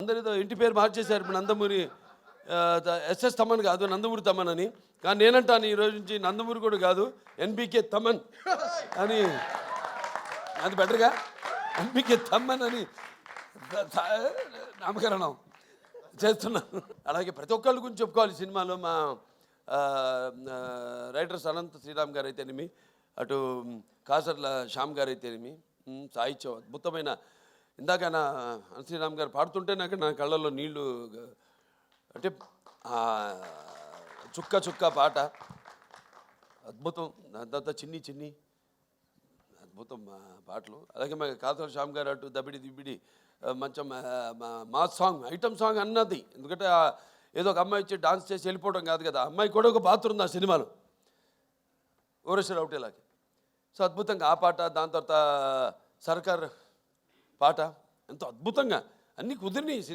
అందరితో ఇంటి పేరు మార్చేశారు. ఇప్పుడు నందమూరి ఎస్ఎస్ తమన్ కాదు, నందమూరి తమన్ అని. కానీ నేనంటాను ఈరోజు నుంచి నందమూరి కూడా కాదు, ఎన్బికే తమన్ అని. అది బెటర్గా ఎన్బికే తమన్ అని నామకరణం చేస్తున్నాను. అలాగే ప్రతి ఒక్కళ్ళ గురించి చెప్పుకోవాలి సినిమాలో. మా రైటర్స్ అనంత శ్రీరామ్ గారు అయితేనేమి, అటు కాసర్ల శ్యామ్ గారు అయితేనేమి, సాహిత్యం అద్భుతమైన. ఇందాక అనంత శ్రీరామ్ గారు పాడుతుంటే నా కళ్ళల్లో నీళ్లు, అంటే చుక్క చుక్క పాట అద్భుతం. దాంతో చిన్ని చిన్ని అద్భుతం పాటలు. అలాగే మా కాసర్ల శ్యామ్ గారు అటు దబిడి దిబిడి మంచి మాస్ సాంగ్, ఐటమ్ సాంగ్ అన్నది. ఎందుకంటే ఏదో ఒక అమ్మాయి వచ్చి డాన్స్ చేసి వెళ్ళిపోవడం కాదు కదా, అమ్మాయి కూడా ఒక పాత్ర ఉంది ఆ సినిమాలో, ఓరేశ్వర అవుటేలాకి. సో అద్భుతంగా ఆ పాట, దాని తర్వాత సర్కార్ పాట ఎంతో అద్భుతంగా అన్నీ కుదిరినాయి.